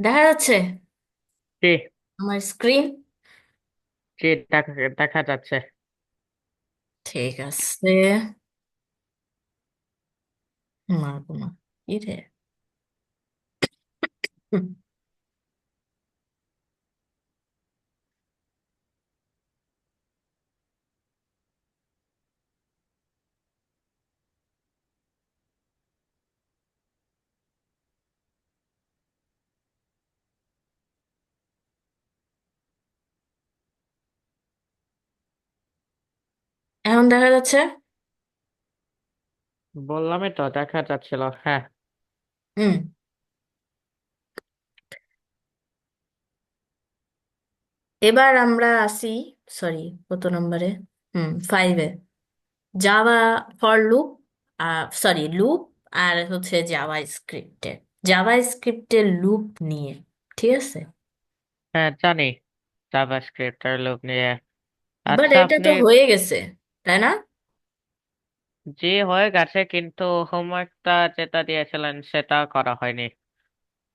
দেখা যাচ্ছে জি। আমার স্ক্রিন? জি, দেখা দেখা যাচ্ছে। ঠিক আছে। মারবো না। কি রে? হুম, এখন দেখা যাচ্ছে। বললামই তো দেখা যাচ্ছিল, হ্যাঁ। হুম। এবার আমরা আসি, সরি, কত নম্বরে? 5-এ। Java for loop, sorry loop, আর হচ্ছে জাভা স্ক্রিপ্টের, জাভা স্ক্রিপ্টের লুপ নিয়ে। ঠিক আছে। হ্যাঁ, জানি জাভাস্ক্রিপ্ট এর লোক নিয়ে। বাট আচ্ছা, এটা আপনি। তো হয়ে গেছে, তাই না? জি, হয়ে গেছে, কিন্তু হোমওয়ার্কটা যেটা দিয়েছিলেন সেটা করা হয়নি।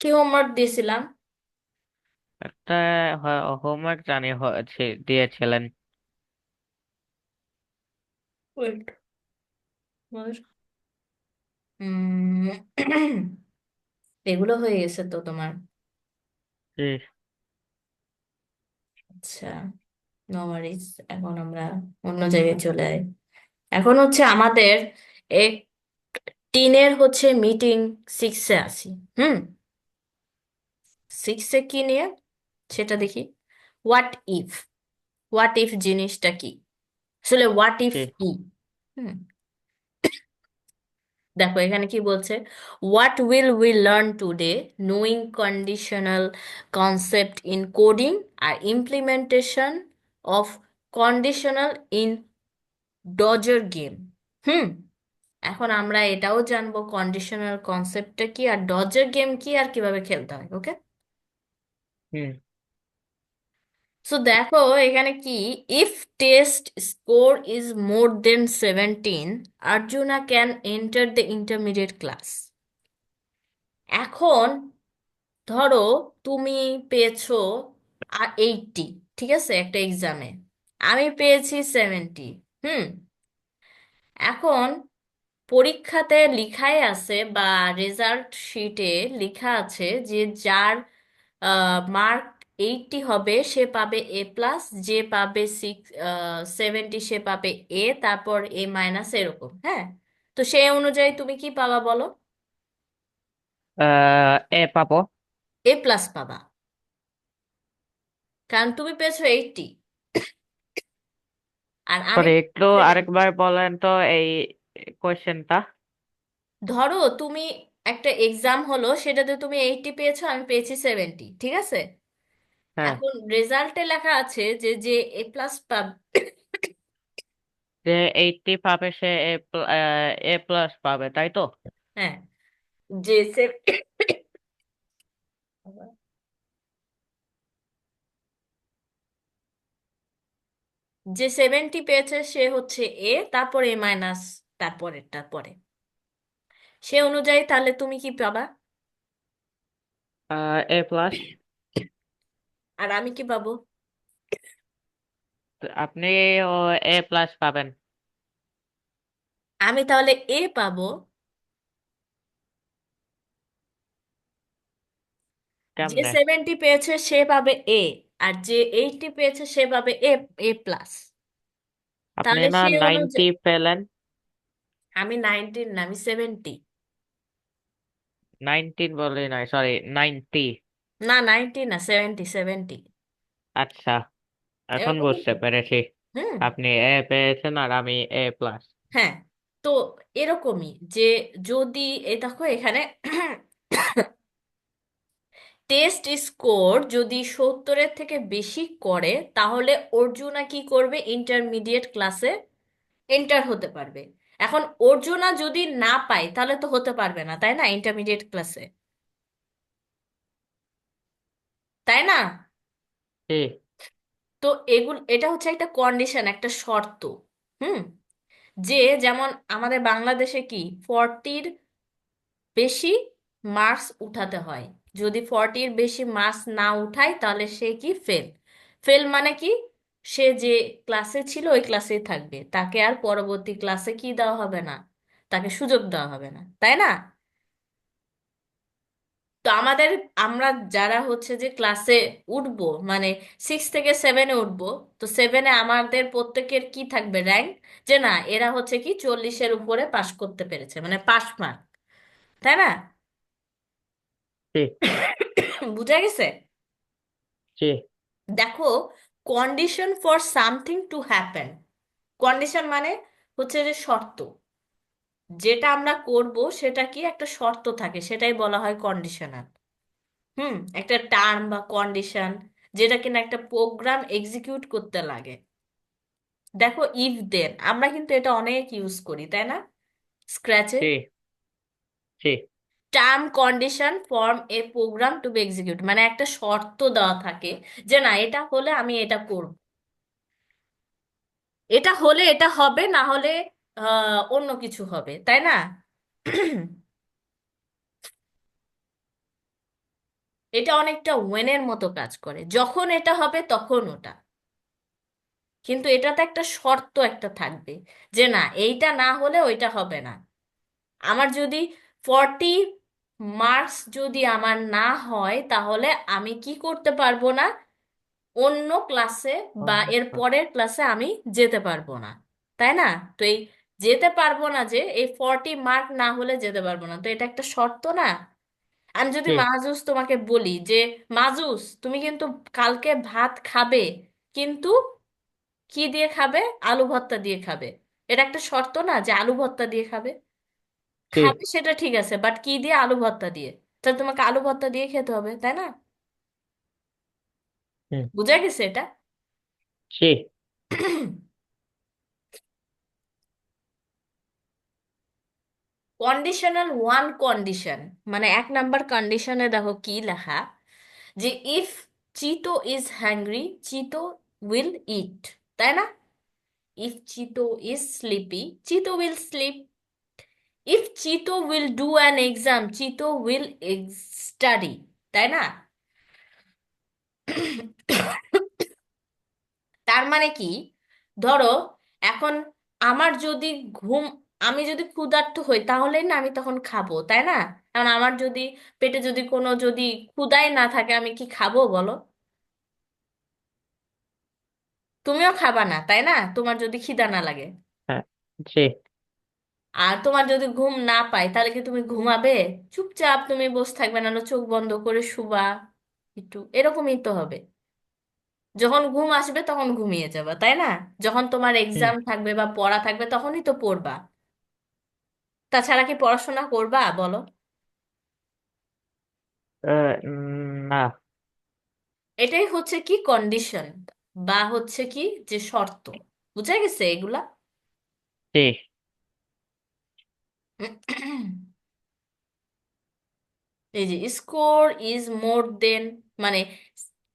কি হোমওয়ার্ক দিয়েছিলাম? একটা হোমওয়ার্ক জানি দিয়েছিলেন। Wait, হুম। এগুলো হয়ে গেছে তো তোমার? জি। আচ্ছা, নো ওয়ারিজ। এখন আমরা অন্য জায়গায় চলে যাই। এখন হচ্ছে আমাদের এক টিনের হচ্ছে মিটিং 6-এ আছি। হুম। 6-এ কি নিয়ে সেটা দেখি। হোয়াট ইফ, হোয়াট ইফ জিনিসটা কি? আসলে হোয়াট ইফ জি। কি? হুম। দেখো এখানে কি বলছে, what will we learn today, knowing conditional concept in coding আর implementation of conditional in dodger game. হুম। এখন আমরা এটাও জানবো কন্ডিশনাল কনসেপ্টটা কি, আর ডজার গেম কি, আর কিভাবে খেলতে হয়। ওকে। হুম। সো দেখো এখানে কি, if test score is more than 17, Arjuna can enter the intermediate class. এখন ধরো তুমি পেয়েছো 80, ঠিক আছে, একটা এক্সামে। আমি পেয়েছি 70। হুম। এখন পরীক্ষাতে লিখাই আছে বা রেজাল্ট শিটে লেখা আছে যে যার মার্ক 80 হবে সে পাবে A+, যে পাবে 70 সে পাবে A, তারপর A-, এরকম। হ্যাঁ। তো সেই অনুযায়ী তুমি কি পাবা বলো? এ পাবো। A+ পাবা, কারণ তুমি পেয়েছো 80 আর আমি সরি, পেয়েছি একটু 70। আরেকবার বলেন তো এই কোয়েশ্চেনটা। ধরো তুমি একটা এক্সাম হলো, সেটাতে তুমি 80 পেয়েছো, আমি পেয়েছি 70, ঠিক আছে। হ্যাঁ। এখন রেজাল্টে লেখা আছে যে যে A+ পাবে। যে 80 পাবে সে এ প্লাস পাবে, তাই তো? হ্যাঁ। যে যে 70 পেয়েছে সে হচ্ছে এ, তারপর A-, তারপরেরটা পরে। সে অনুযায়ী তাহলে তুমি কি পাবা? এ প্লাস। আর আমি কি পাবো? আপনি ও এ প্লাস পাবেন। আমি তাহলে এ পাবো। যে কেমনে? 70 পেয়েছে সে পাবে এ, আর যে 80 পেয়েছে সে পাবে A+। আপনি তাহলে না সে 90 অনুযায়ী পেলেন? আমি 19 না, আমি 70। 19 বলি নাই, সরি, 90। না, 90 না, 70, 70। আচ্ছা, এখন এরকমই বুঝতে তো। পেরেছি। হুম। আপনি এ পেয়েছেন আর আমি এ প্লাস। হ্যাঁ। তো এরকমই যে যদি এই দেখো এখানে টেস্ট স্কোর যদি 70-এর থেকে বেশি করে তাহলে অর্জুনা কি করবে, ইন্টারমিডিয়েট ক্লাসে এন্টার হতে পারবে। এখন অর্জুনা যদি না পায় তাহলে তো হতে পারবে না, তাই না, ইন্টারমিডিয়েট ক্লাসে, তাই না? জি। তো এগুলো, এটা হচ্ছে একটা কন্ডিশন, একটা শর্ত। হুম। যে যেমন আমাদের বাংলাদেশে কি 40-র বেশি মার্কস উঠাতে হয় যদি 40-র বেশি মার্কস না উঠায় তাহলে সে কি ফেল। ফেল মানে কি, সে যে ক্লাসে ছিল ওই ক্লাসেই থাকবে, তাকে আর পরবর্তী ক্লাসে কি দেওয়া হবে না, তাকে সুযোগ দেওয়া হবে না, তাই না? তো আমাদের, আমরা যারা হচ্ছে যে ক্লাসে উঠবো, মানে 6 থেকে 7-এ উঠবো, তো 7-এ আমাদের প্রত্যেকের কি থাকবে, র্যাঙ্ক, যে না এরা হচ্ছে কি 40-এর উপরে পাশ করতে পেরেছে, মানে পাশ মার্ক, তাই না? জি। বুঝা গেছে? জি। দেখো, condition for something to happen, condition মানে হচ্ছে যে শর্ত, যেটা আমরা করব সেটা কি একটা শর্ত থাকে, সেটাই বলা হয় কন্ডিশনাল। একটা টার্ম বা কন্ডিশন, যেটা কিনা একটা প্রোগ্রাম এক্সিকিউট করতে লাগে। দেখো, ইফ দেন আমরা কিন্তু এটা অনেক ইউজ করি, তাই না, স্ক্র্যাচে। জি। জি। টার্ম কন্ডিশন ফর্ম এ প্রোগ্রাম টু বি এক্সিকিউট, মানে একটা শর্ত দেওয়া থাকে যে না এটা হলে আমি এটা করব, এটা হলে এটা হবে, না হলে অন্য কিছু হবে, তাই না? এটা অনেকটা ওয়েনের মতো কাজ করে, যখন এটা হবে তখন ওটা, কিন্তু এটাতে একটা শর্ত একটা থাকবে, যে না এইটা না হলে ওইটা হবে না। আমার যদি 40 মার্কস যদি আমার না হয় তাহলে আমি কি করতে পারবো না, অন্য ক্লাসে বা এর পরের ক্লাসে আমি যেতে পারবো না, তাই না? তো এই যেতে পারবো না, যে এই 40 মার্ক না হলে যেতে পারবো না, তো এটা একটা শর্ত না? আমি যদি জি। মাহজুস তোমাকে বলি যে মাহজুস তুমি কিন্তু কালকে ভাত খাবে, কিন্তু কি দিয়ে খাবে, আলু ভর্তা দিয়ে খাবে, এটা একটা শর্ত না যে আলু ভর্তা দিয়ে খাবে? জি। খাবে সেটা ঠিক আছে, বাট কি দিয়ে, আলু ভর্তা দিয়ে, তাহলে তোমাকে আলু ভর্তা দিয়ে খেতে হবে, তাই না? হুম। বুঝা গেছে এটা? জি। কন্ডিশনাল ওয়ান কন্ডিশন, মানে 1 নাম্বার কন্ডিশনে দেখো কি লেখা, যে if Chito is hungry, Chito will eat, তাই না? If Chito is sleepy, Chito will sleep. If Chito will do an exam, Chito will study, তাই না? তার মানে কি, ধরো এখন আমার যদি ঘুম, আমি যদি ক্ষুধার্ত হই তাহলেই না আমি তখন খাবো, তাই না? কারণ আমার যদি পেটে যদি কোনো যদি ক্ষুধাই না থাকে আমি কি খাবো বলো? তুমিও খাবা না, তাই না, তোমার যদি খিদা না লাগে। হ্যাঁ। জি। আর তোমার যদি ঘুম না পায় তাহলে কি তুমি ঘুমাবে? চুপচাপ তুমি বসে থাকবে, নাহলে চোখ বন্ধ করে শুবা, একটু এরকমই তো হবে। যখন ঘুম আসবে তখন ঘুমিয়ে যাবা, তাই না? যখন তোমার হুম। এক্সাম থাকবে বা পড়া থাকবে তখনই তো পড়বা, তাছাড়া কি পড়াশোনা করবা বলো? না। এটাই হচ্ছে কি কন্ডিশন, বা হচ্ছে কি যে শর্ত। বুঝা গেছে এগুলা? জি। এই যে স্কোর ইজ মোর দেন, মানে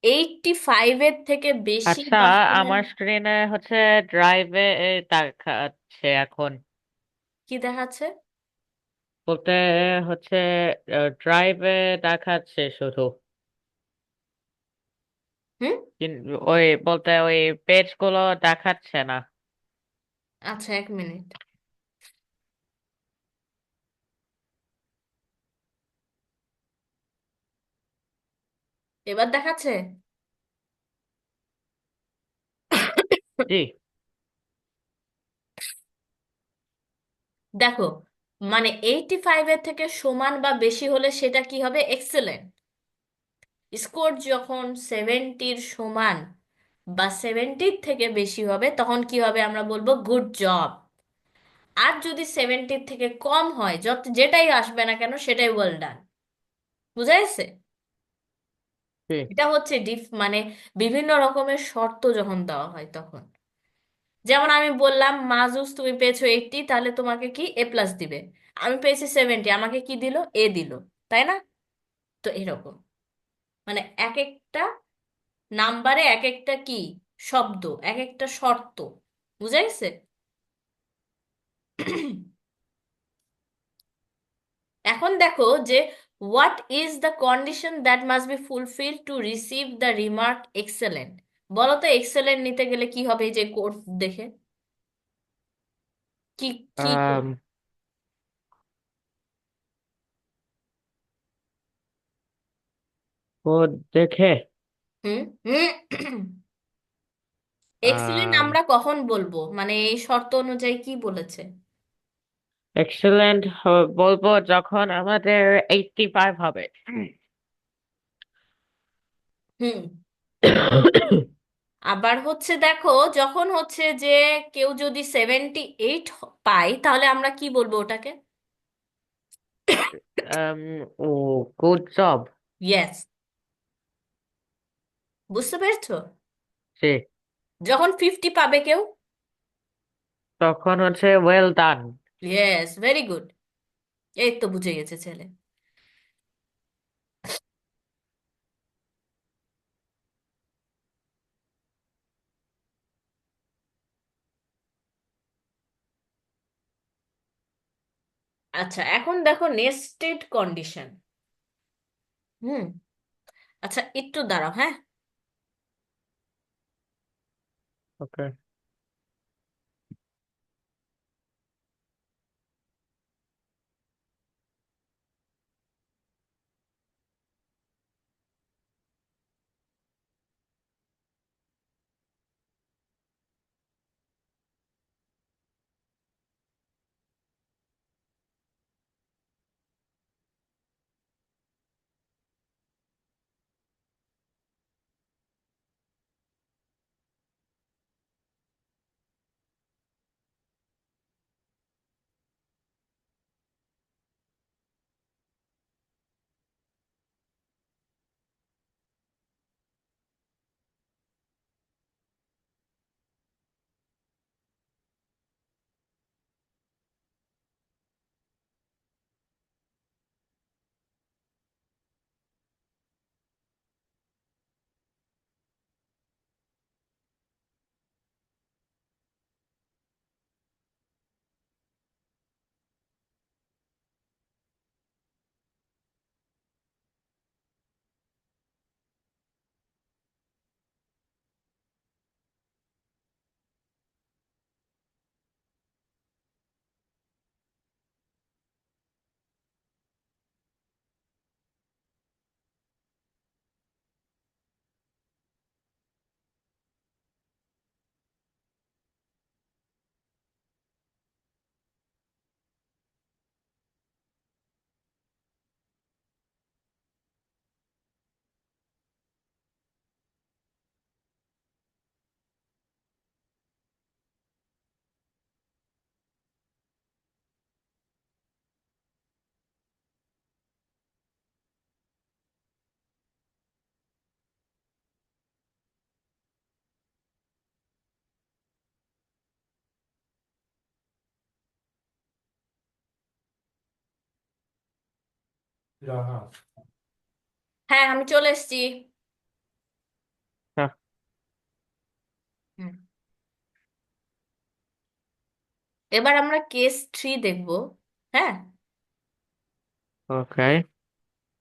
85-এর থেকে বেশি আচ্ছা, বা সমান। আমার স্ক্রিনে হচ্ছে ড্রাইভে দেখাচ্ছে এখন। কি দেখাচ্ছে? বলতে হচ্ছে ড্রাইভে দেখাচ্ছে শুধু, হুম। কিন্তু ওই বলতে ওই পেজ গুলো দেখাচ্ছে না। আচ্ছা, 1 মিনিট। এবার দেখাচ্ছে? জি। দেখো, মানে 85-এর থেকে সমান বা বেশি হলে সেটা কি হবে, এক্সেলেন্ট। স্কোর যখন 70-র সমান বা 70-র থেকে বেশি হবে তখন কি হবে, আমরা বলবো গুড জব। আর যদি 70-র থেকে কম হয়, যত যেটাই আসবে না কেন সেটাই ওয়েল ডান। বুঝা গেছে? জি। এটা হচ্ছে মানে বিভিন্ন রকমের শর্ত যখন দেওয়া হয় তখন, যেমন আমি বললাম মাজুস তুমি পেয়েছো 80, তাহলে তোমাকে কি A+ দিবে। আমি পেয়েছি 70, আমাকে কি দিল, এ দিল, তাই না? তো এরকম, মানে এক একটা নাম্বারে এক একটা কি শব্দ, এক একটা শর্ত। বুঝা গেছে? এখন দেখো যে what is the condition that must be fulfil to receive the remark excellent? বলো তো এক্সেলেন্ট নিতে গেলে কি হবে, এই যে কোড দেখে কি কি আম, ও দেখে। হুম হুম এক্সেলেন্ট আমরা কখন বলবো, মানে এই শর্ত অনুযায়ী কি বলেছে? এক্সেলেন্ট বলবো যখন আমাদের 85 হবে। হুম। আবার হচ্ছে দেখো, যখন হচ্ছে যে কেউ যদি 78 পায় তাহলে আমরা কি বলবো ওটাকে? আম, ও গুড জব। ইয়েস। বুঝতে পেরেছো? সে যখন 50 পাবে কেউ? তখন হচ্ছে well done. Yes, very good. এই তো বুঝে গেছে ছেলে। আচ্ছা, এখন দেখো নেস্টেড কন্ডিশন। হুম। আচ্ছা একটু দাঁড়াও, হ্যাঁ। ওকে। হ্যাঁ, আমি চলে এসেছি। হুম। এবার আমরা কেস 3 দেখব। হ্যাঁ। ওকে।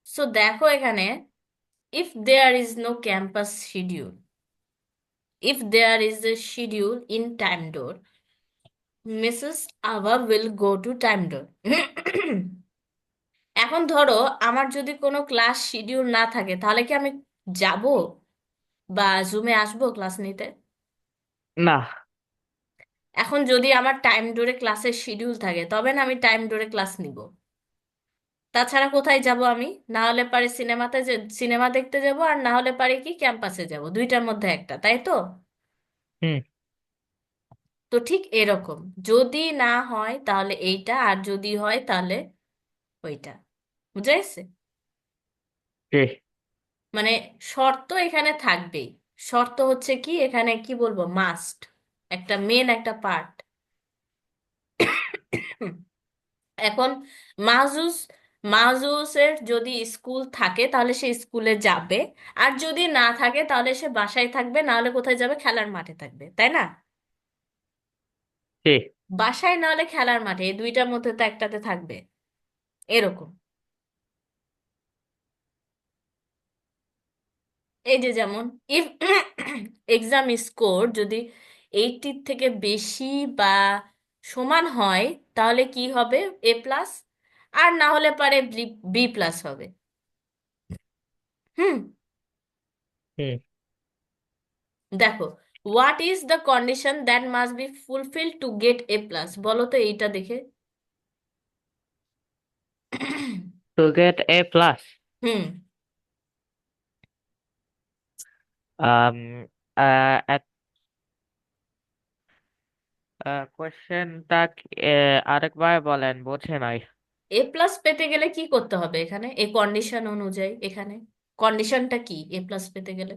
সো দেখো এখানে, if there is no campus schedule, if there is a schedule in time door, Mrs Abha will go to time door. এখন ধরো আমার যদি কোনো ক্লাস শিডিউল না থাকে তাহলে কি আমি যাব বা জুমে আসবো ক্লাস নিতে? না। এখন যদি আমার টাইম ডোরে ক্লাসের শিডিউল থাকে তবে না আমি টাইম ডোরে ক্লাস নিব। তাছাড়া কোথায় যাব আমি? না হলে পারে সিনেমাতে, যে সিনেমা দেখতে যাব, আর না হলে পারে কি ক্যাম্পাসে যাব, দুইটার মধ্যে একটা, তাই তো? হুম। তো ঠিক এরকম, যদি না হয় তাহলে এইটা, আর যদি হয় তাহলে ওইটা। বুঝা গেছে? জি। মানে শর্ত এখানে থাকবেই। শর্ত হচ্ছে কি, এখানে কি বলবো, মাস্ট, একটা মেন একটা পার্ট। এখন মাহজুস, মাহজুসের যদি স্কুল থাকে তাহলে সে স্কুলে যাবে, আর যদি না থাকে তাহলে সে বাসায় থাকবে, না হলে কোথায় যাবে, খেলার মাঠে থাকবে, তাই না? জি। বাসায় না হলে খেলার মাঠে, এই দুইটার মধ্যে তো একটাতে থাকবে, এরকম। এই যে যেমন ইফ এক্সাম স্কোর যদি 80 থেকে বেশি বা সমান হয় তাহলে কি হবে? A+। আর না হলে পারে B+ হবে। হুম। হুম। দেখো, what is the condition that must be fulfil to get A+? বলো তো এইটা দেখে। To get A plus, hmm. um, at কোশ্চেনটা আরেকবার বলেন, বুঝে নাই। A+ পেতে গেলে কি করতে হবে এখানে, এই কন্ডিশন অনুযায়ী এখানে কন্ডিশনটা কি A+ পেতে গেলে?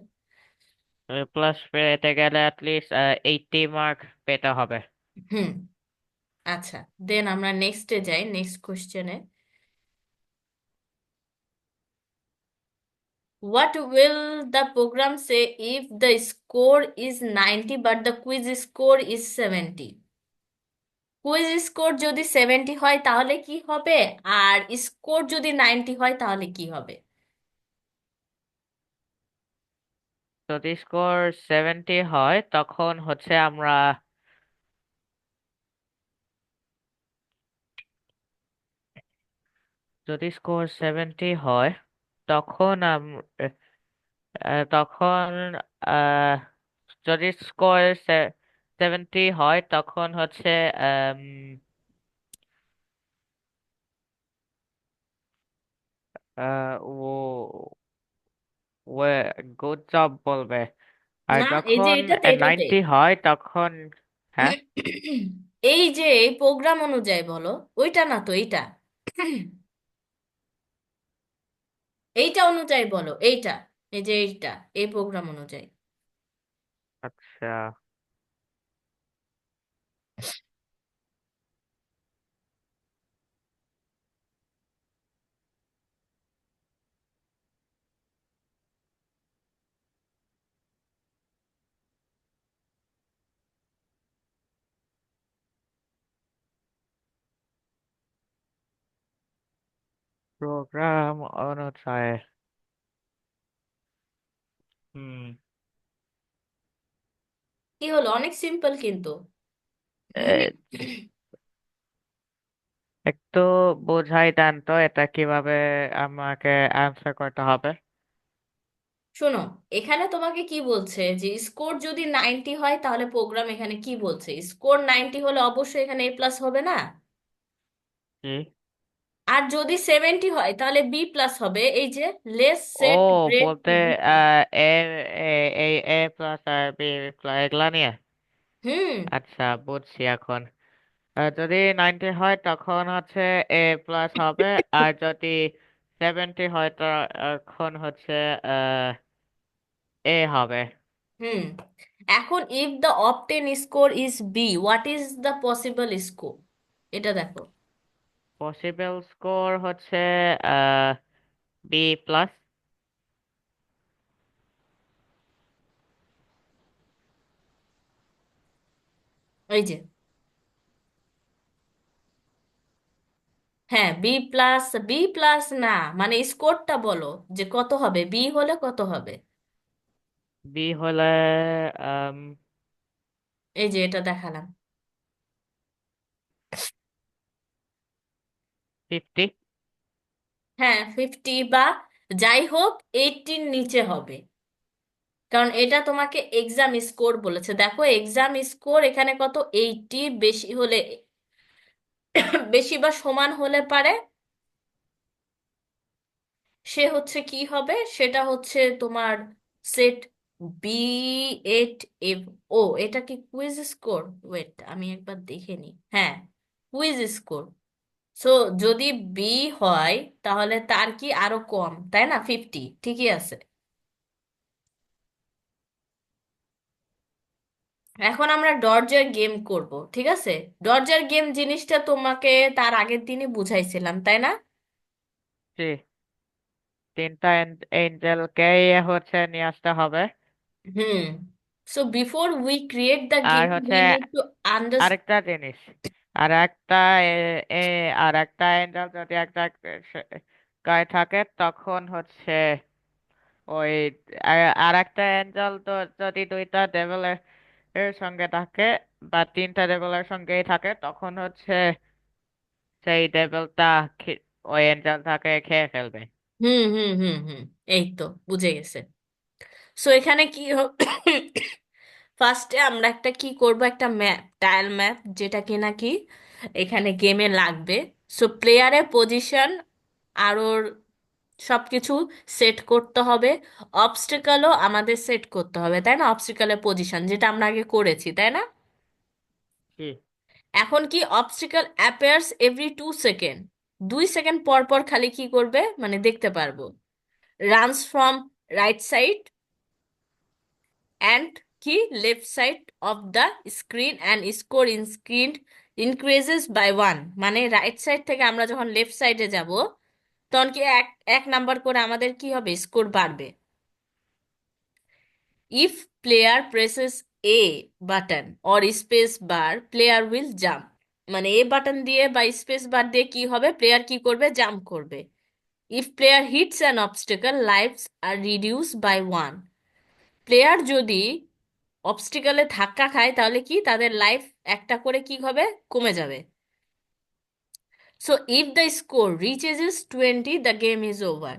এ প্লাস পেতে গেলে অ্যাটলিস্ট 80 মার্ক পেতে হবে। হুম। আচ্ছা, দেন আমরা নেক্সটে যাই, নেক্সট কোশ্চেনে। What will the program say if the score is 90 but the quiz score is 70? Quiz score যদি 70 হয় তাহলে কি হবে, আর স্কোর যদি 90 হয় তাহলে কি হবে? যদি স্কোর 70 হয় তখন হচ্ছে আমরা, যদি স্কোর 70 হয় তখন তখন আহ, যদি স্কোর 70 হয় তখন হচ্ছে আম, ও গুড জব বলবে। আর না, এই যে যখন এটাতে এটাতে 90 হয় তখন, হ্যাঁ, এই যে এই প্রোগ্রাম অনুযায়ী বলো, ওইটা না তো এইটা। এইটা অনুযায়ী বলো, এইটা, এই যে এইটা, এই প্রোগ্রাম অনুযায়ী। আচ্ছা, প্রোগ্রাম অনুযায়ী, হুম, কি হলো, অনেক সিম্পল কিন্তু। এ, একটু বোঝাই দেন তো এটা কিভাবে আমাকে অ্যান্সার করতে হবে। শোনো, এখানে তোমাকে কি বলছে যে স্কোর যদি 90 হয় তাহলে প্রোগ্রাম এখানে কি বলছে, স্কোর 90 হলে অবশ্যই এখানে A+ হবে না? কি? আর যদি 70 হয় তাহলে B+ হবে, এই যে লেস ও, সেট গ্রেড টু বলতে বি। এ এ প্লাস আর বি প্লাস এগুলা নিয়ে। হুম। আচ্ছা, বুঝছি এখন। যদি 90 হয় তখন হচ্ছে এ প্লাস হবে, আর যদি 70 হয় তখন হচ্ছে এ হবে। হুম। এখন if the obtained score is B, what is the possible score? এটা দেখো। পসিবল স্কোর হচ্ছে বি প্লাস। এই যে, হ্যাঁ, বি প্লাস না, মানে স্কোরটা বলো যে কত হবে, বি হলে কত হবে? বি হলে এই যে এটা দেখালাম। 50। হ্যাঁ, 50 বা যাই হোক 80-র নিচে হবে, কারণ এটা তোমাকে এক্সাম স্কোর বলেছে। দেখো এক্সাম স্কোর এখানে কত, 80 বেশি হলে, বেশি বা সমান হলে পারে সে হচ্ছে কি হবে, সেটা হচ্ছে তোমার সেট B8 এফ। ও, এটা কি কুইজ স্কোর? ওয়েট, আমি একবার দেখে নিই। হ্যাঁ, কুইজ স্কোর। সো যদি বি হয় তাহলে তার কি আরো কম, তাই না? 50 ঠিকই আছে। এখন আমরা ডরজার গেম করব, ঠিক আছে? ডরজার গেম জিনিসটা তোমাকে তার আগের দিনই বুঝাইছিলাম, তাই না? জি, তিনটা এঞ্জেলকে হচ্ছে নিয়ে আসতে হবে। হুম। So before we create the আর গেম হচ্ছে উই নিড টু আন্ডারস্ট্যান্ড। আরেকটা জিনিস, আর একটা এ আর একটা এঞ্জেল যদি একটা গায়ে থাকে তখন হচ্ছে ওই আর একটা অ্যাঞ্জেল তো যদি দুইটা ডেভিলের এর সঙ্গে থাকে বা তিনটা ডেভিলের সঙ্গেই থাকে, তখন হচ্ছে সেই ডেভিলটা ওই অ্যাঞ্জেলটাকে খেয়ে ফেলবে। হুম হুম হুম হুম, এই তো বুঝে গেছে। সো এখানে কি ফার্স্টে আমরা একটা কি করব, একটা ম্যাপ, টাইল ম্যাপ, যেটা কি নাকি এখানে গেমে লাগবে। সো প্লেয়ারের পজিশন আর ওর সবকিছু সেট করতে হবে। অবস্টেকেলও আমাদের সেট করতে হবে, তাই না? অবস্টেকেলের পজিশন যেটা আমরা আগে করেছি, তাই না? কি? এখন কি obstacle appears every 2 second, 2 second পর পর খালি কি করবে মানে দেখতে পারবো। Runs from right side and কি left side of the screen and score in screen increases by 1। মানে রাইট সাইড থেকে আমরা যখন লেফট সাইডে যাব, তখন কি এক এক নাম্বার করে আমাদের কি হবে, স্কোর বাড়বে। If player process A button or space bar player will jump. মানে এ বাটন দিয়ে বা স্পেস বার দিয়ে কি হবে, প্লেয়ার কি করবে, জাম্প করবে। If player hits an obstacle lives are reduce by 1। Player যদি অবস্টিকালে ধাক্কা খায় তাহলে কি তাদের লাইফ একটা করে কি হবে, কমে যাবে। So if the score reaches 20 the game is over.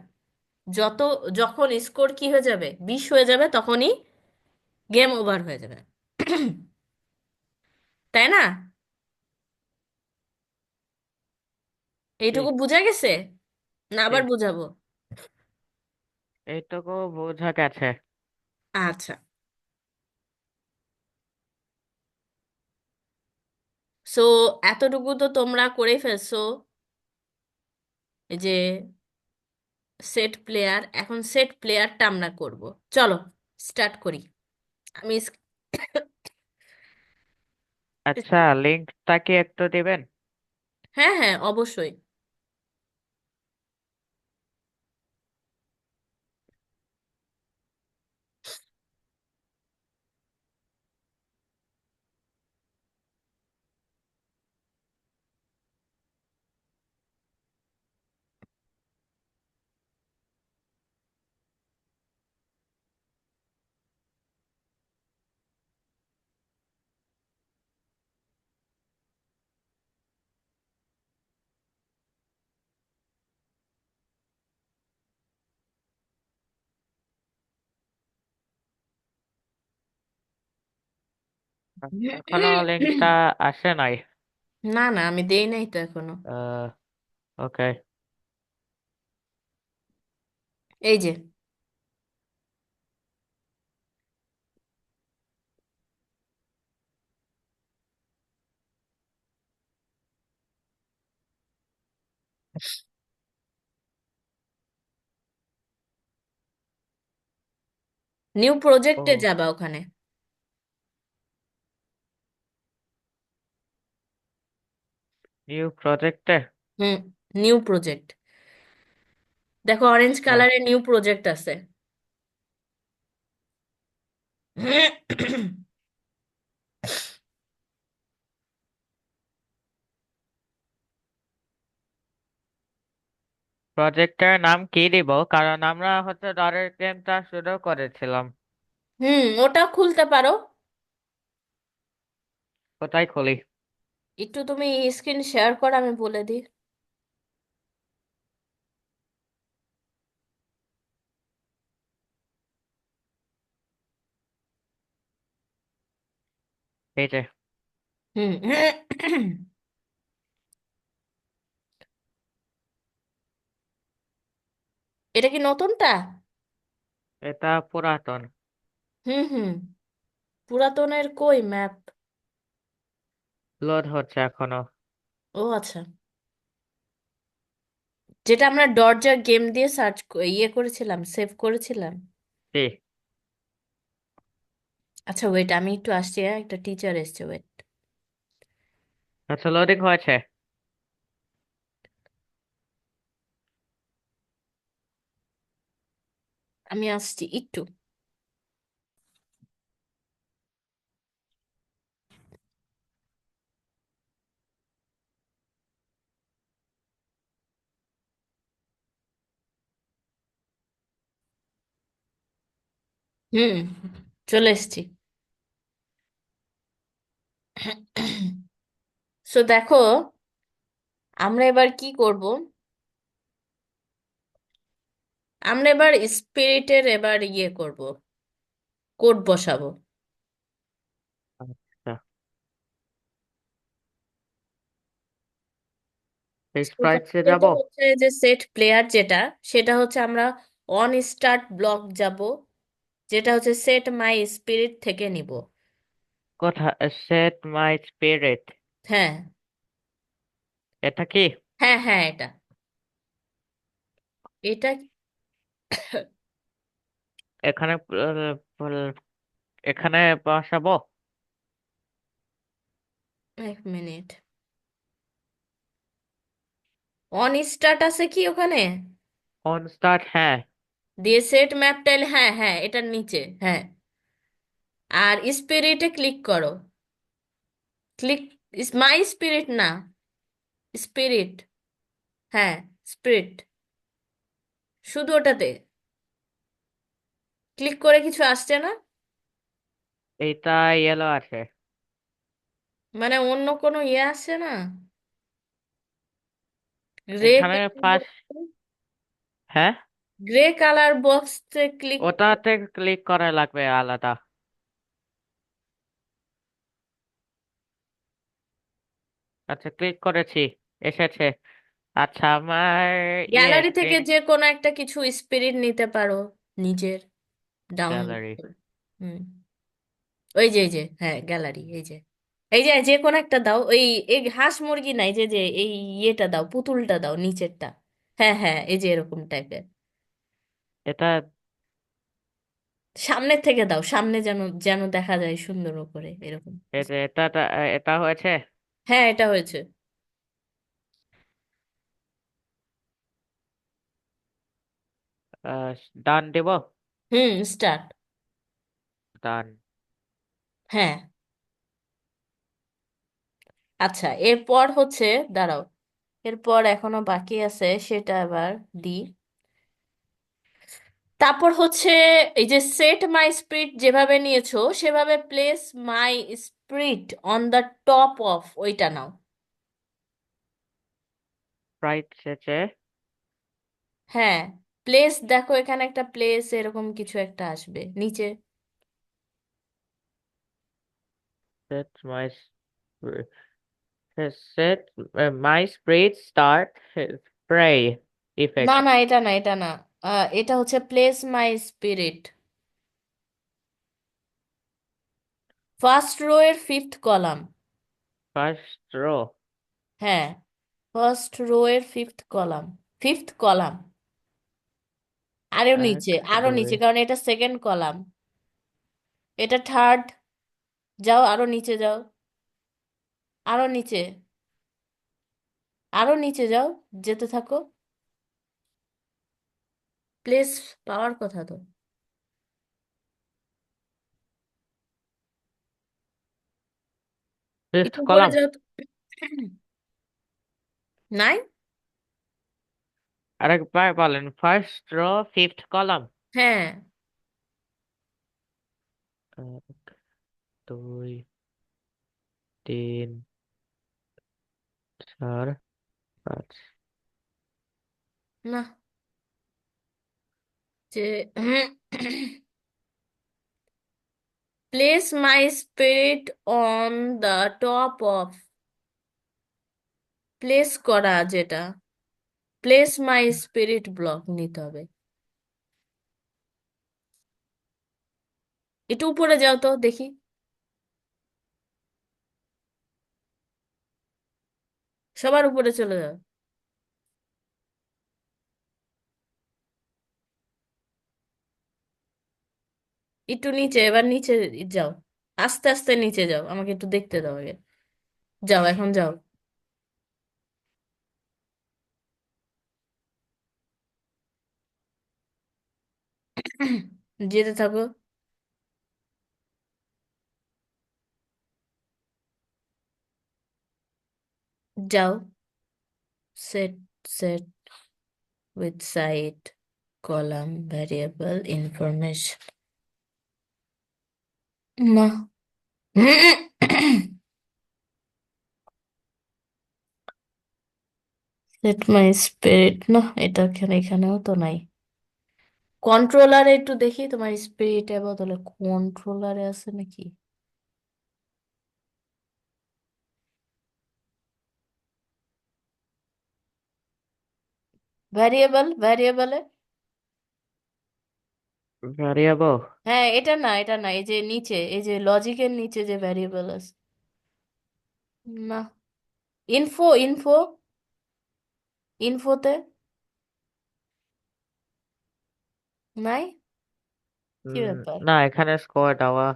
যত যখন স্কোর কি হয়ে যাবে, 20 হয়ে যাবে, তখনই গেম ওভার হয়ে যাবে। তাই না? কি? এইটুকু বোঝা গেছে না কি? আবার বুঝাবো? এইটুকু বোঝা গেছে। আচ্ছা। সো এতটুকু তো তোমরা করে ফেলছো, এই যে সেট প্লেয়ার। এখন সেট প্লেয়ারটা আমরা করব। চলো স্টার্ট করি। আমি আচ্ছা, লিঙ্কটা কি একটু দিবেন? হ্যাঁ হ্যাঁ, অবশ্যই। এখনো লিঙ্কটা আসে নাই। না না, আমি দেই নাই তো এখনো। ওকে। এই যে নিউ ও, প্রজেক্টে যাবা ওখানে। নিউ প্রজেক্টে। হুম, নিউ প্রজেক্ট। দেখো অরেঞ্জ কালারের নিউ প্রজেক্ট আছে। প্রজেক্টের নাম কি দিব? কারণ আমরা হচ্ছে ডরের গেমটা শুরু করেছিলাম। হুম, ওটা খুলতে পারো। কোথায় খুলি? একটু তুমি স্ক্রিন শেয়ার করো, আমি বলে দিই। এই যে। হুম। এটা কি নতুনটা? এটা পুরাতন। হুম হুম, পুরাতনের কই ম্যাপ? লোড হচ্ছে এখনো। ও আচ্ছা, যেটা আমরা দরজা গেম দিয়ে সার্চ ইয়ে করেছিলাম, সেভ করেছিলাম। কি? আচ্ছা ওয়েট, আমি একটু আসছি, হ্যাঁ একটা টিচার এসছে, ওয়েট। আচ্ছা, লোডিং হয়েছে। আমি আসছি একটু। হুম, চলে এসছি। সো দেখো, আমরা এবার কি করব? আমরা এবার স্পিরিটের এবার ইয়ে করব, কোড বসাবো। আচ্ছা, স্প্রাইটসে যাব। প্রথমত হচ্ছে যে সেট প্লেয়ার যেটা, সেটা হচ্ছে আমরা অন স্টার্ট ব্লক যাব, যেটা হচ্ছে সেট মাই স্পিরিট থেকে নিব। কোথা? সেট মাই স্পিরিট, হ্যাঁ, এটা কি? হ্যাঁ, হ্যাঁ, এটা এটা এখানে এখানে বসাবো। এক মিনিট, অন স্টার্ট আছে কি ওখানে? অন স্টার্ট, হ্যাঁ। দিয়ে সেট ম্যাপ টাইল, হ্যাঁ, হ্যাঁ, এটার নিচে, হ্যাঁ। আর স্পিরিটে ক্লিক করো। ক্লিক, মাই স্পিরিট না, স্পিরিট, হ্যাঁ, স্পিরিট, শুধু ওটাতে ক্লিক করে কিছু আসছে না? এইটা ইয়েলো আছে। মানে অন্য কোনো ইয়ে আসছে না? গ্রে এখানে কালার ফার্স্ট, বক্স, হ্যাঁ, গ্রে কালার বক্সে ক্লিক। ওটাতে ক্লিক করা লাগবে আলাদা। আচ্ছা, ক্লিক করেছি, এসেছে। আচ্ছা, আমার ইয়ে গ্যালারি থেকে স্ক্রিন। যে কোনো একটা কিছু স্পিরিট নিতে পারো নিজের, ডাউনলোড গ্যালারি। করে। হুম, ওই যে, এই যে, হ্যাঁ, গ্যালারি, এই যে, এই যে যে কোনো একটা দাও, ওই এই হাঁস মুরগি নাই, যে যে এই ইয়েটা দাও, পুতুলটা দাও নিচেরটা। হ্যাঁ, হ্যাঁ, এই যে এরকম টাইপের। এটা সামনের থেকে দাও, সামনে যেন যেন দেখা যায় সুন্দর করে এরকম। এটা হয়েছে। হ্যাঁ, এটা হয়েছে। ডান দিব। হুম, স্টার্ট। ডান। হ্যাঁ, আচ্ছা, এরপর হচ্ছে, দাঁড়াও, এরপর এখনো বাকি আছে, সেটা আবার দিই। তারপর হচ্ছে এই যে সেট মাই স্পিরিট যেভাবে নিয়েছো, সেভাবে place my spirit on the top of, ওইটা নাও। রাইট এসেছে। হ্যাঁ, প্লেস দেখো, এখানে একটা প্লেস এরকম কিছু একটা আসবে নিচে। Said my said my spray start spray না, ইফেক্ট। না, এটা না, এটা না। এটা হচ্ছে প্লেস মাই স্পিরিট, ফার্স্ট রো এর ফিফথ কলাম। First row. হ্যাঁ, ফার্স্ট রো এর ফিফথ কলাম, ফিফথ কলাম। আরো এক, নিচে, আরো দুই। নিচে, কারণ এটা সেকেন্ড কলাম। এটা থার্ড। যাও, আরো নিচে যাও, আরো নিচে, আরো নিচে যাও, যেতে থাকো। প্লেস পাওয়ার কথা তো। ফিফথ একটু উপরে কলাম। যাও তো। নাই। আরেকবার বলেন, ফার্স্ট রো ফিফথ কলাম। হ্যাঁ, এক, দুই, তিন, চার, পাঁচ। না, যে place my spirit on the top of, place করা যেটা, প্লেস মাই স্পিরিট ব্লক নিতে হবে। একটু উপরে যাও তো দেখি, সবার উপরে চলে যাও। একটু নিচে, এবার নিচে যাও, আস্তে আস্তে নিচে যাও, আমাকে একটু দেখতে দাও আগে। যাও, এখন যাও। যেতে থাকো, যাও। Set, set with side column variable information. না। সেট মাই স্পিরিট না, এটা এখানে, এখানেও তো নাই। কন্ট্রোলারে একটু দেখি তোমার স্পিরিটের বদলে কন্ট্রোলারে আছে নাকি। ভ্যারিয়েবল, ভ্যারিয়েবলে। ভ্যারিয়েবল। হ্যাঁ, এটা না, এটা না, এই যে নিচে, এই যে লজিকের নিচে যে ভ্যারিয়েবল আছে। না। ইনফো, ইনফো, ইনফোতে নাই। কি উম, ব্যাপার? না, এখানে স্কোর দেওয়া।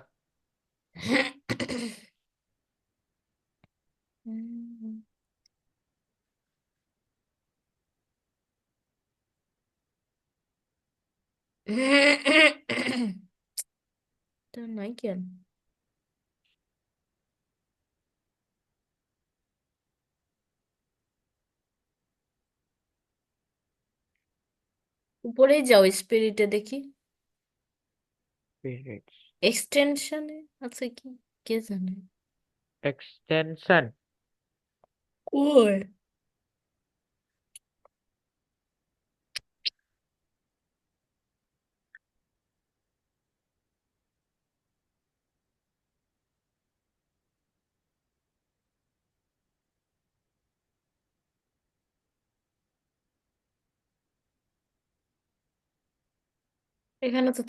এটা নাই কেন? উপরেই যাও, স্পিরিটে দেখি। এক্সটেনশনে আছে কি, কে জানে। এক্সটেনশন। কই? এখানে তো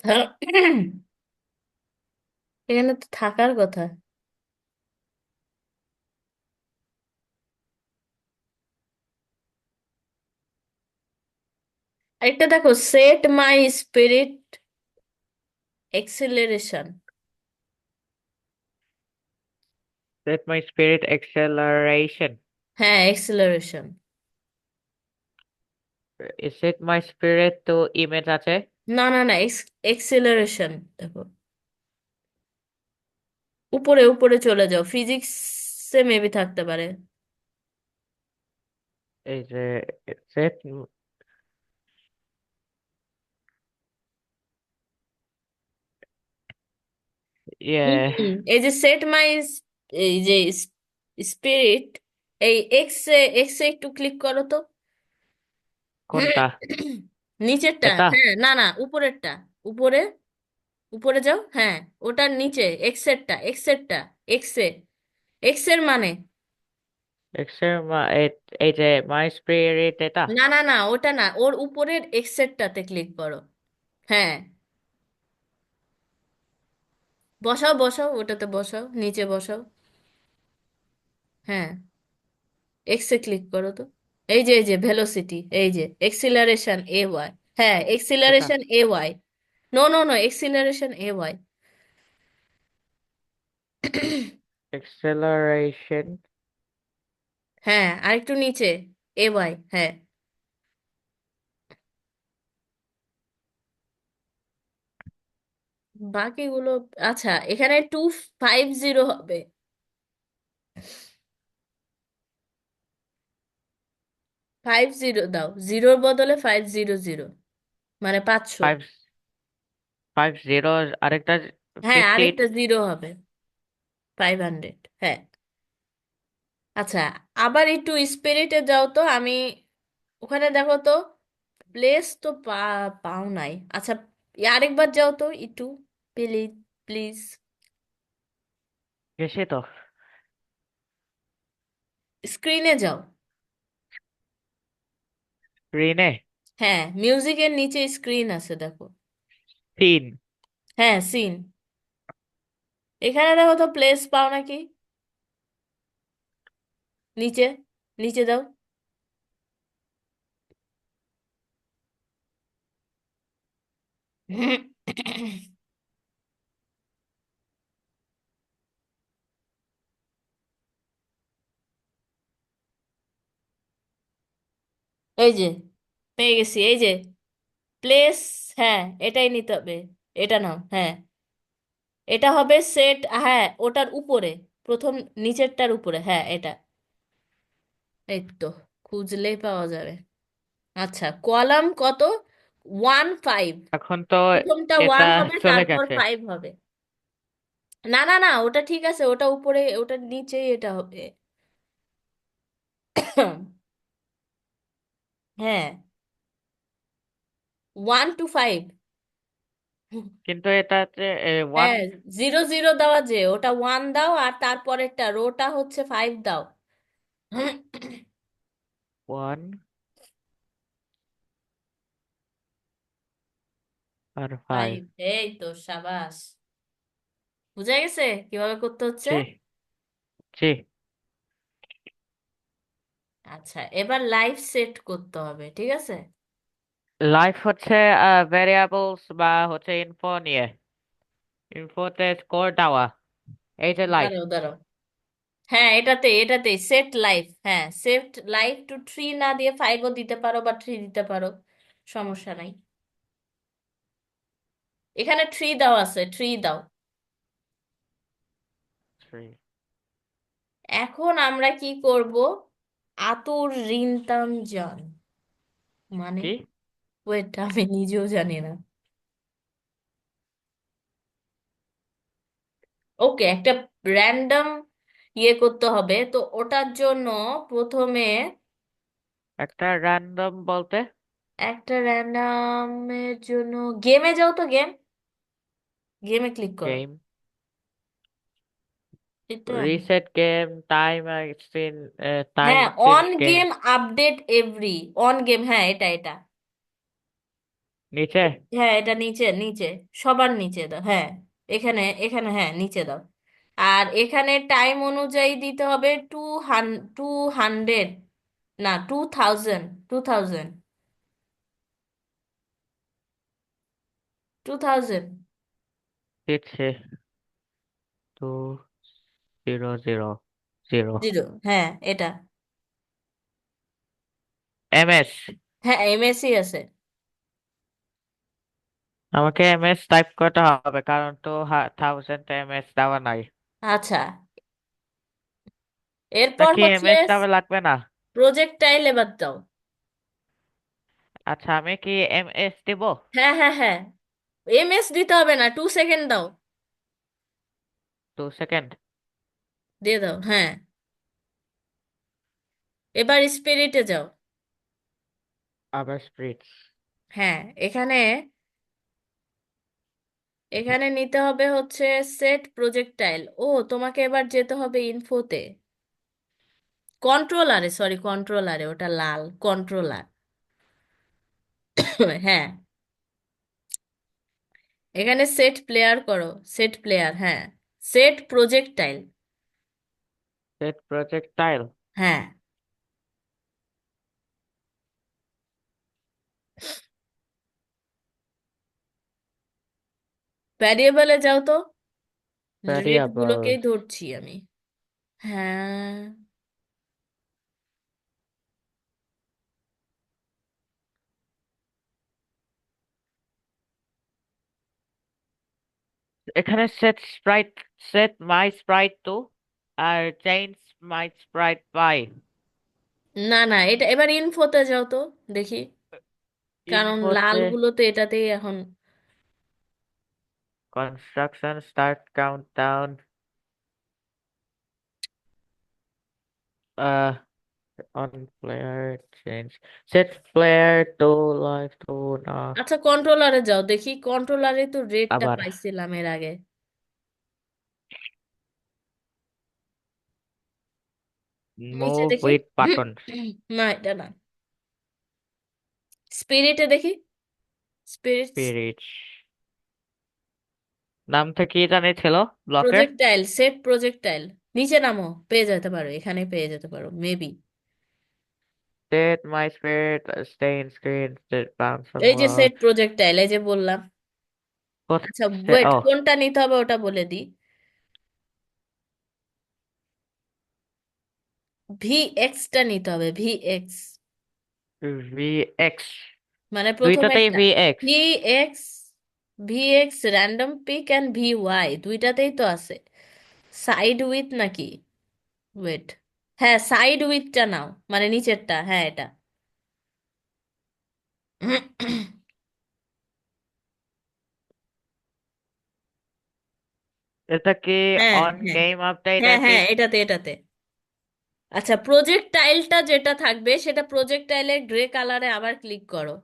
এখানে তো থাকার কথা। আরেকটা দেখো, said my spirit acceleration. Said my spirit acceleration. হ্যাঁ, এক্সেলারেশন। সেট মাই স্পিরিট তো ইমেজ আছে। না না না, এক্সেলারেশন দেখো। উপরে উপরে চলে যাও, ফিজিক্সে মেবি থাকতে পারে। এই যে সেট, ইয়ে, এই যে সেট মাই, এই যে স্পিরিট, এই এক্স এ একটু ক্লিক করো তো। কোনটা? নিচেরটা, এটা হ্যাঁ, না না, উপরেরটা। উপরে, উপরে যাও, হ্যাঁ। ওটার নিচে এক্সেরটা, এক্সেরটা, এক্সে, এক্সের মানে। এক্সের এই যে মাই স্পিরিট এটা। না না না, ওটা না, ওর উপরের এক্সেরটাতে ক্লিক করো। হ্যাঁ, বসাও বসাও, ওটাতে বসাও, নিচে বসাও। হ্যাঁ, এক্সে ক্লিক করো তো। এই যে ভেলোসিটি, এই যে এক্সিলারেশন এ ওয়াই। হ্যাঁ, এটা acceleration A Y. No no no, acceleration A Y. Acceleration. হ্যাঁ, আরেকটু নিচে, এ ওয়াই, হ্যাঁ। বাকিগুলো, আচ্ছা, এখানে 250 হবে। 50 দাও, জিরোর বদলে 500, মানে 500। 550, আরেকটা হ্যাঁ, 15। আরেকটা জিরো হবে, 500, হ্যাঁ। আচ্ছা, আবার একটু স্পিরিটে যাও তো, আমি ওখানে দেখো তো, প্লেস তো পাও নাই। আচ্ছা, আরেকবার যাও তো একটু, প্লিজ, প্লিজ। গেছে তো। স্ক্রিনে যাও। স্ক্রিনে হ্যাঁ, মিউজিকের নিচে স্ক্রিন আছে দেখো। 3। হ্যাঁ, সিন। এখানে দেখো তো, প্লেস পাও নাকি। নিচে, নিচে দাও। এই যে, পেয়ে গেছি, এই যে প্লেস। হ্যাঁ, এটাই নিতে হবে। এটা নাও, হ্যাঁ। এটা হবে সেট, হ্যাঁ, ওটার উপরে, প্রথম নিচেরটার উপরে, হ্যাঁ, এটা। এই তো, খুঁজলেই পাওয়া যাবে। আচ্ছা, কলাম কত? 1 5। এখন তো প্রথমটা এটা 1 হবে, চলে তারপর গেছে। 5 হবে। না না না, ওটা ঠিক আছে, ওটা উপরে, ওটা নিচেই এটা হবে। হ্যাঁ, 1 to 5। কিন্তু এটা হচ্ছে ওয়ান। হ্যাঁ, 0 0 দেওয়া, যে ওটা 1 দাও, আর তারপরেরটা রোটা হচ্ছে 5 দাও। ওয়ান আর ফাইভ। 5, এই তো সাবাস, বুঝা গেছে কিভাবে করতে হচ্ছে। জি, জি। আচ্ছা, এবার লাইফ সেট করতে হবে, ঠিক আছে। লাইফ হচ্ছে ভ্যারিয়েবলস বা হচ্ছে ইনফো নিয়ে, ইনফোতে স্কোর দেওয়া, এই যে লাইফ। দাঁড়াও দাঁড়াও, হ্যাঁ এটাতেই সেট লাইফ, হ্যাঁ সেট লাইফ টু 3 না দিয়ে 5ও দিতে পারো বা 3 দিতে পারো, সমস্যা নাই। এখানে 3 দাও, আছে 3 দাও। থ্রি। এখন আমরা কি করব, আতুর রিনতাম জান, মানে কি? ওয়েট, আমি নিজেও জানি না। ওকে, একটা র্যান্ডম ইয়ে করতে হবে, তো ওটার জন্য প্রথমে একটা র্যান্ডম বলতে? একটা র্যান্ডমের জন্য গেমে যাও, তো গেম, গেমে ক্লিক করো। গেম, এটা, reset game, time screen, time হ্যাঁ, change on game. Game update every, on game, হ্যাঁ এটা। নিচে। হ্যাঁ, এটা নিচে নিচে, সবার নিচে দাও, হ্যাঁ এখানে এখানে, হ্যাঁ নিচে দাও। আর এখানে টাইম অনুযায়ী দিতে হবে 200, না 2000, 2000, 2000, দিচ্ছে। Two zero zero zero. 0, হ্যাঁ এটা, এমএস। হ্যাঁ এমএসি আছে। আমাকে এমএস টাইপ করতে হবে কারণ তো 1000 এমএস দেওয়া নাই। আচ্ছা, এরপর নাকি হচ্ছে এমএস দেওয়া লাগবে না? প্রজেক্টাইল, এবার দাও। আচ্ছা, আমি কি এমএস দিব? হ্যাঁ হ্যাঁ হ্যাঁ, এমএস দিতে হবে না, 2 সেকেন্ড দাও, 2 সেকেন্ড। দিয়ে দাও, হ্যাঁ। এবার স্পিরিটে যাও। আবার স্প্রিট। হ্যাঁ, এখানে এখানে নিতে হবে হচ্ছে সেট প্রজেক্টাইল। ও, তোমাকে এবার যেতে হবে ইনফোতে, কন্ট্রোলারে, সরি কন্ট্রোলারে, ওটা লাল কন্ট্রোলার। হ্যাঁ, এখানে সেট প্লেয়ার করো, সেট প্লেয়ার, হ্যাঁ, সেট প্রজেক্টাইল, সেট প্রজেক্টাইল। হ্যাঁ। ভ্যারিয়েবলে যাও তো, রেট গুলোকেই ভ্যারিয়েবলস। ধরছি আমি। হ্যাঁ, এখানে set sprite, set my sprite to, আর চেঞ্জ মাই স্প্রাইট বাই। না না, এটা এবার ইনফোতে যাও তো, দেখি, কারণ লাল ইনফোতে গুলো তো এটাতেই এখন। Construction start countdown, on player change, set player to live to না। আচ্ছা, কন্ট্রোলারে যাও, দেখি কন্ট্রোলারে তো রেটটা আবার পাইছিলাম এর আগে। নিচে মুভ দেখি। With buttons. না এটা না, স্পিরিটে দেখি, স্পিরিট, স্পিরিট। নামটা কি জানি ছিল ব্লকের? প্রজেক্টাইল, সেট প্রজেক্টাইল, নিচে নামো, পেয়ে যেতে পারো, এখানে পেয়ে যেতে পারো maybe. Set my spirit, stay in screen, set bounce on এই যে wall. সেট প্রজেক্টাইল, এই যে বললাম। What? আচ্ছা ওয়েট, Oh, কোনটা নিতে হবে ওটা বলে দিই। VX টা নিতে হবে, VX, VX। মানে দুইটাতেই প্রথমেরটা। VX। VX, VX random pick and VY, দুইটাতেই তো আছে। সাইড উইথ নাকি, ওয়েট, হ্যাঁ সাইড উইথটা নাও, মানে নিচেরটা, হ্যাঁ এটা। এটা কি হ্যাঁ অন হ্যাঁ গেম হ্যাঁ আপডেটের হ্যাঁ, পিক? এটাতে এটাতে। আচ্ছা, প্রজেক্টাইলটা যেটা থাকবে সেটা প্রজেক্টাইলের গ্রে কালারে আবার ক্লিক করো।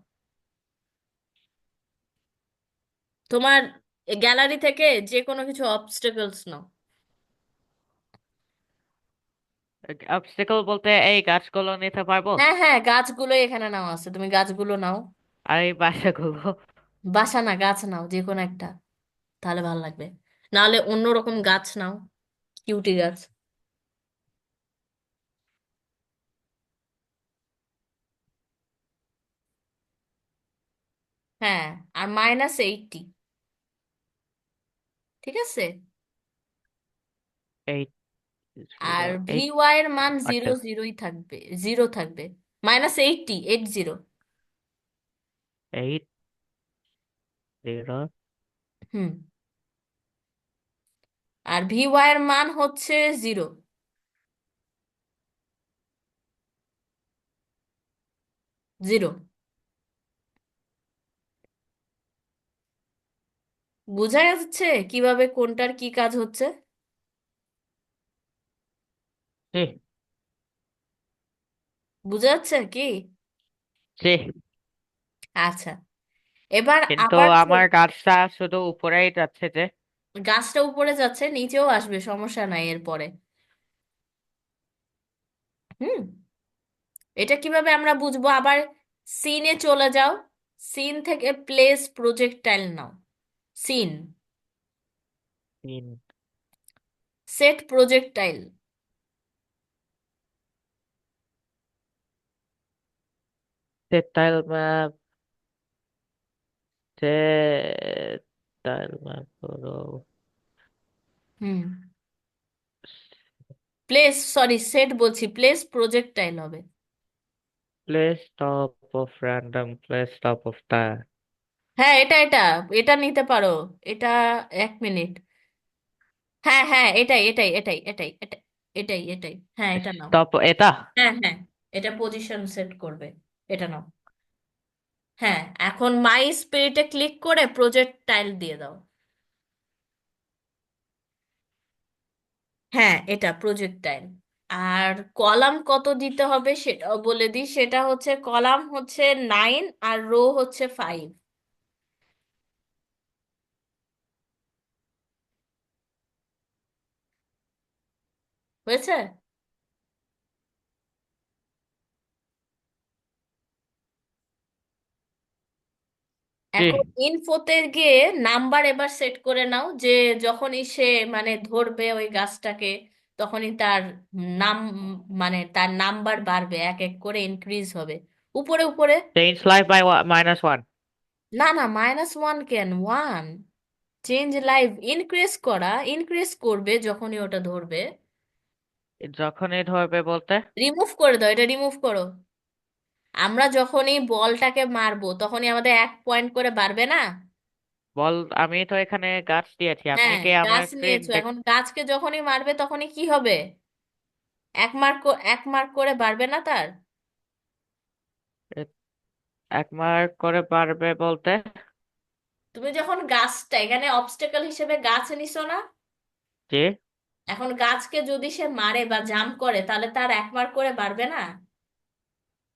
তোমার গ্যালারি থেকে যে কোনো কিছু অবস্টেকলস নাও। অবস্টাকল বলতে এই গাছগুলো নিতে পারবো? হ্যাঁ হ্যাঁ, গাছগুলো এখানে নাও আছে, তুমি গাছগুলো নাও। আর এই বাসাগুলো? বাসা না, গাছ নাও যে কোনো একটা, তাহলে ভালো লাগবে। নাহলে অন্যরকম গাছ নাও, কিউটি গাছ। হ্যাঁ, আর -80, ঠিক আছে। এইট আর জিরো ভি এইট ওয়াই এর মান জিরো আচ্ছা, জিরোই থাকবে, জিরো থাকবে। -80, 80। এইট জিরো হুম। আর ভি ওয়াই এর মান হচ্ছে জিরো, জিরো। বোঝা যাচ্ছে কিভাবে কোনটার কি কাজ হচ্ছে? জি বোঝা যাচ্ছে কি? জি। আচ্ছা, এবার কিন্তু আবার আমার গাছটা শুধু উপরেই যাচ্ছে যে। গাছটা উপরে যাচ্ছে, নিচেও আসবে, সমস্যা নাই এরপরে। হুম। এটা কিভাবে আমরা বুঝবো? আবার সিনে চলে যাও, সিন থেকে প্লেস প্রজেক্টাইল নাও। সিন, তিন set projectile. Tile map, tile map হলো হুম। প্লেস, সরি সেট বলছি, প্লেস প্রজেক্টাইল হবে। Place top of random place top of তা। হ্যাঁ, এটা এটা এটা নিতে পারো। এটা, 1 মিনিট। হ্যাঁ হ্যাঁ, এটাই এটাই এটাই এটাই এটাই এটাই এটাই, হ্যাঁ এটা নাও। টপ এটা। হ্যাঁ হ্যাঁ, এটা পজিশন সেট করবে, এটা নাও। হ্যাঁ, এখন মাই স্পিরিটে ক্লিক করে প্রজেক্ট টাইল দিয়ে দাও। হ্যাঁ, এটা প্রজেক্ট টাইল। আর কলাম কত দিতে হবে সেটাও বলে দিই, সেটা হচ্ছে কলাম হচ্ছে 9 আর রো হচ্ছে 5। হয়েছে? জি। এখন ইনফোতে গিয়ে নাম্বার এবার সেট করে নাও, যে যখনই সে মানে ধরবে ওই গাছটাকে, তখনই তার নাম, মানে তার নাম্বার বাড়বে, এক এক করে ইনক্রিজ হবে উপরে উপরে। Change life by -1। না না, -1 কেন, 1। চেঞ্জ লাইভ ইনক্রিজ করা, ইনক্রিজ করবে যখনই ওটা ধরবে। যখনই ধরবে বলতে? রিমুভ করে দাও, এটা রিমুভ করো। আমরা যখনই বলটাকে মারবো তখনই আমাদের 1 পয়েন্ট করে বাড়বে না? বল, আমি তো এখানে গাছ দিয়েছি, আপনি হ্যাঁ, কি আমার গাছ স্ক্রিন নিয়েছো, এখন গাছকে যখনই মারবে তখনই কি হবে? 1 মার্ক, 1 মার্ক করে বাড়বে না তার? 1 মার্ক করে পারবে বলতে? তুমি যখন গাছটা এখানে অবস্টেকল হিসেবে গাছ নিছো না, জি। এখন গাছকে যদি সে মারে বা জাম্প করে তাহলে তার 1 মার্ক করে বাড়বে না?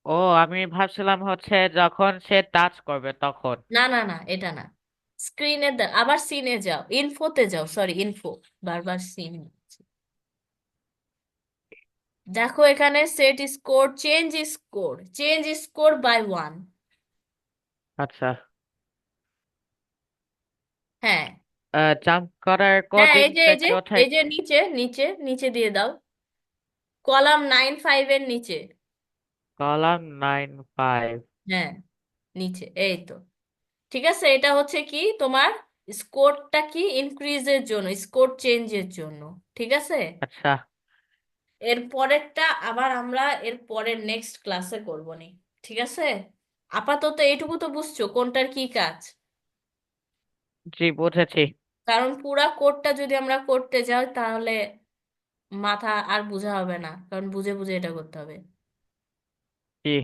ও, আমি ভাবছিলাম হচ্ছে যখন সে টাচ করবে তখন। না না না, এটা না। স্ক্রিনে আবার সিনে যাও, ইনফোতে যাও, সরি ইনফো, বারবার সিন। দেখো এখানে set score, change score by 1। আচ্ছা। হ্যাঁ জাম্প করার হ্যাঁ, কদিন এই যে এই যে থেকে এই যে নিচে নিচে নিচে দিয়ে দাও, কলাম 9, 5 এর নিচে। কলাম 9, 5। হ্যাঁ, নিচে এই তো। ঠিক আছে, এটা হচ্ছে কি তোমার স্কোরটা কি ইনক্রিজের জন্য, স্কোর চেঞ্জের জন্য। ঠিক আছে, আচ্ছা এর পরেরটা আবার আমরা এর পরের নেক্সট ক্লাসে করবো নি। ঠিক আছে, আপাতত এইটুকু তো বুঝছো কোনটার কি কাজ। জি, বুঝেছি। কারণ পুরা কোডটা যদি আমরা করতে যাই তাহলে মাথা আর বোঝা হবে না, কারণ বুঝে বুঝে এটা করতে হবে।